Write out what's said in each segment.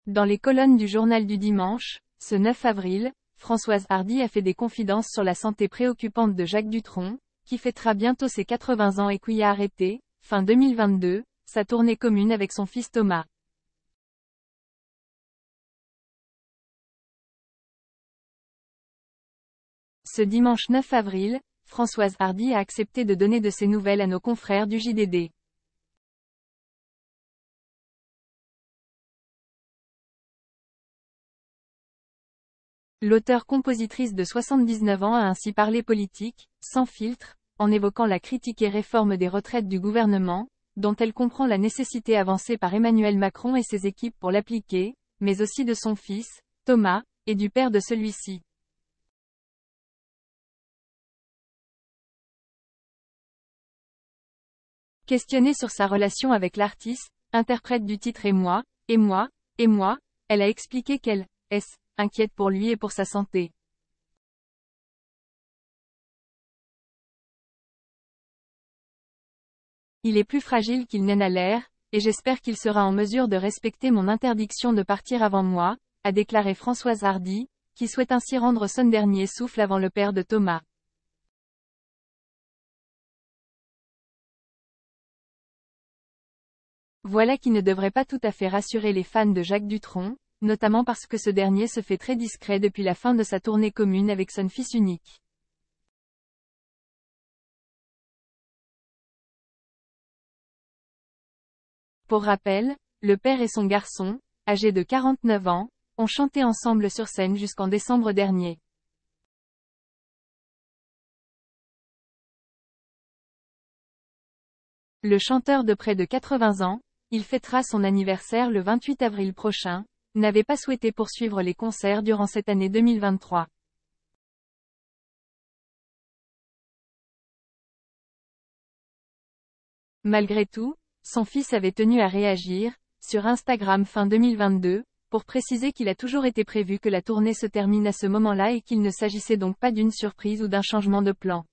Dans les colonnes du journal du dimanche, ce 9 avril, Françoise Hardy a fait des confidences sur la santé préoccupante de Jacques Dutronc, qui fêtera bientôt ses 80 ans et qui a arrêté, fin 2022, sa tournée commune avec son fils Thomas. Ce dimanche 9 avril, Françoise Hardy a accepté de donner de ses nouvelles à nos confrères du JDD. L'auteure-compositrice de 79 ans a ainsi parlé politique, sans filtre, en évoquant la critiquée réforme des retraites du gouvernement, dont elle comprend la nécessité avancée par Emmanuel Macron et ses équipes pour l'appliquer, mais aussi de son fils, Thomas, et du père de celui-ci. Questionnée sur sa relation avec l'artiste, interprète du titre Et moi, elle a expliqué qu'elle est inquiète pour lui et pour sa santé. Il est plus fragile qu'il n'en a l'air, et j'espère qu'il sera en mesure de respecter mon interdiction de partir avant moi, a déclaré Françoise Hardy, qui souhaite ainsi rendre son dernier souffle avant le père de Thomas. Voilà qui ne devrait pas tout à fait rassurer les fans de Jacques Dutronc, notamment parce que ce dernier se fait très discret depuis la fin de sa tournée commune avec son fils unique. Pour rappel, le père et son garçon, âgés de 49 ans, ont chanté ensemble sur scène jusqu'en décembre dernier. Le chanteur de près de 80 ans, il fêtera son anniversaire le 28 avril prochain, n'avait pas souhaité poursuivre les concerts durant cette année 2023. Malgré tout, son fils avait tenu à réagir, sur Instagram fin 2022, pour préciser qu'il a toujours été prévu que la tournée se termine à ce moment-là et qu'il ne s'agissait donc pas d'une surprise ou d'un changement de plan.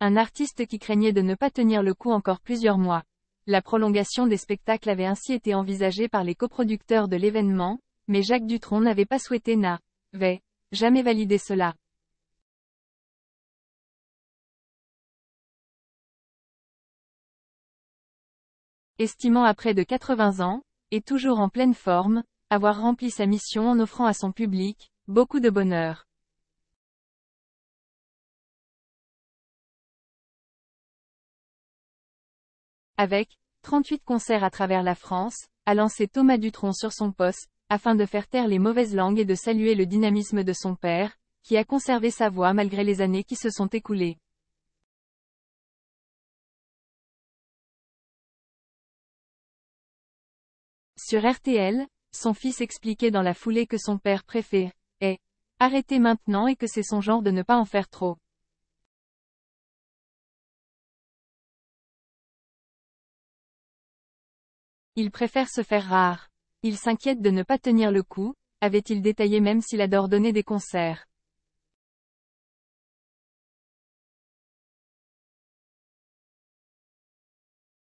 Un artiste qui craignait de ne pas tenir le coup encore plusieurs mois. La prolongation des spectacles avait ainsi été envisagée par les coproducteurs de l'événement, mais Jacques Dutronc n'avait pas souhaité n'avait jamais validé cela. Estimant à près de 80 ans, et toujours en pleine forme, avoir rempli sa mission en offrant à son public beaucoup de bonheur. Avec 38 concerts à travers la France, a lancé Thomas Dutronc sur son poste, afin de faire taire les mauvaises langues et de saluer le dynamisme de son père, qui a conservé sa voix malgré les années qui se sont écoulées. Sur RTL, son fils expliquait dans la foulée que son père préfère arrêter maintenant et que c'est son genre de ne pas en faire trop. Il préfère se faire rare. Il s'inquiète de ne pas tenir le coup, avait-il détaillé même s'il adore donner des concerts.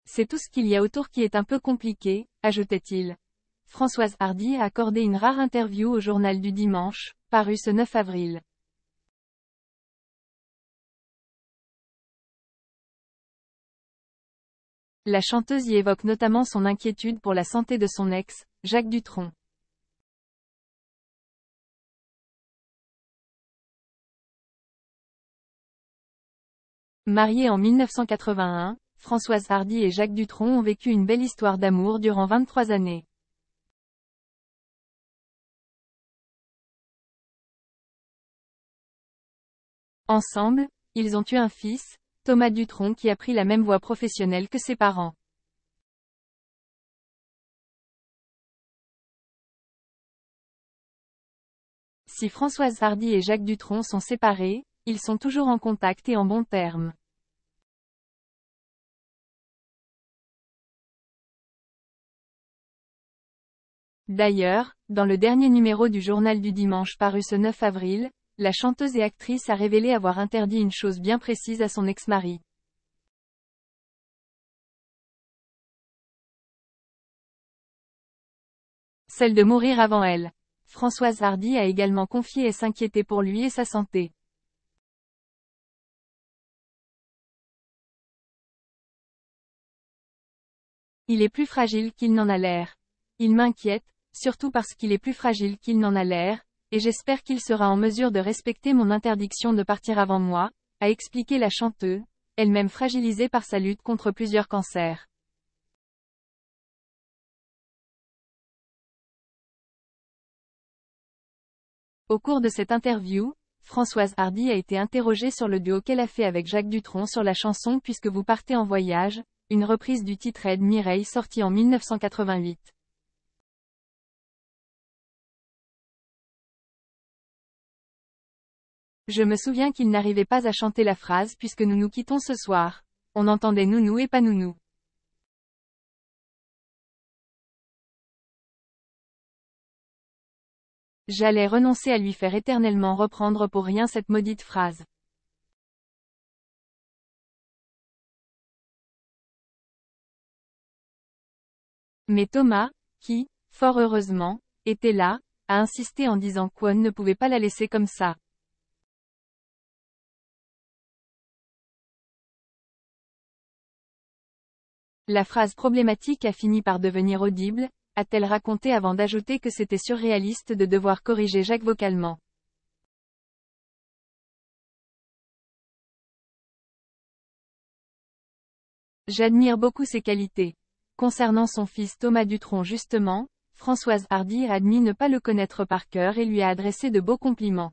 C'est tout ce qu'il y a autour qui est un peu compliqué, ajoutait-il. Françoise Hardy a accordé une rare interview au journal du dimanche, paru ce 9 avril. La chanteuse y évoque notamment son inquiétude pour la santé de son ex, Jacques Dutronc. Mariés en 1981, Françoise Hardy et Jacques Dutronc ont vécu une belle histoire d'amour durant 23 années. Ensemble, ils ont eu un fils, Thomas Dutronc qui a pris la même voie professionnelle que ses parents. Si Françoise Hardy et Jacques Dutronc sont séparés, ils sont toujours en contact et en bons termes. D'ailleurs, dans le dernier numéro du journal du dimanche paru ce 9 avril, la chanteuse et actrice a révélé avoir interdit une chose bien précise à son ex-mari. celle de mourir avant elle. Françoise Hardy a également confié et s'inquiéter pour lui et sa santé. Il est plus fragile qu'il n'en a l'air. Il m'inquiète, surtout parce qu'il est plus fragile qu'il n'en a l'air, et j'espère qu'il sera en mesure de respecter mon interdiction de partir avant moi, a expliqué la chanteuse, elle-même fragilisée par sa lutte contre plusieurs cancers. Au cours de cette interview, Françoise Hardy a été interrogée sur le duo qu'elle a fait avec Jacques Dutronc sur la chanson Puisque vous partez en voyage, une reprise du titre Aide Mireille sorti en 1988. Je me souviens qu'il n'arrivait pas à chanter la phrase Puisque nous nous quittons ce soir. On entendait nounou et pas nounou. J'allais renoncer à lui faire éternellement reprendre pour rien cette maudite phrase. Mais Thomas, qui, fort heureusement, était là, a insisté en disant qu'on ne pouvait pas la laisser comme ça. La phrase problématique a fini par devenir audible, a-t-elle raconté avant d'ajouter que c'était surréaliste de devoir corriger Jacques vocalement. J'admire beaucoup ses qualités. Concernant son fils Thomas Dutronc justement, Françoise Hardy a admis ne pas le connaître par cœur et lui a adressé de beaux compliments.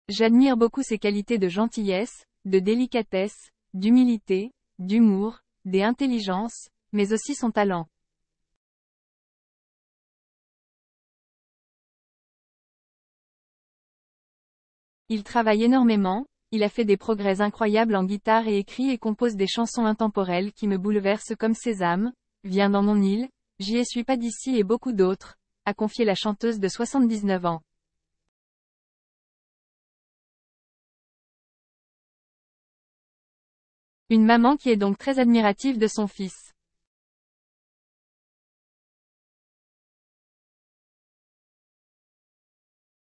J'admire beaucoup ses qualités de gentillesse, de délicatesse, d'humilité, d'humour, d'intelligence, mais aussi son talent. Il travaille énormément, il a fait des progrès incroyables en guitare et écrit et compose des chansons intemporelles qui me bouleversent comme Sésame, Viens dans mon île, J'y suis pas d'ici et beaucoup d'autres, a confié la chanteuse de 79 ans. Une maman qui est donc très admirative de son fils.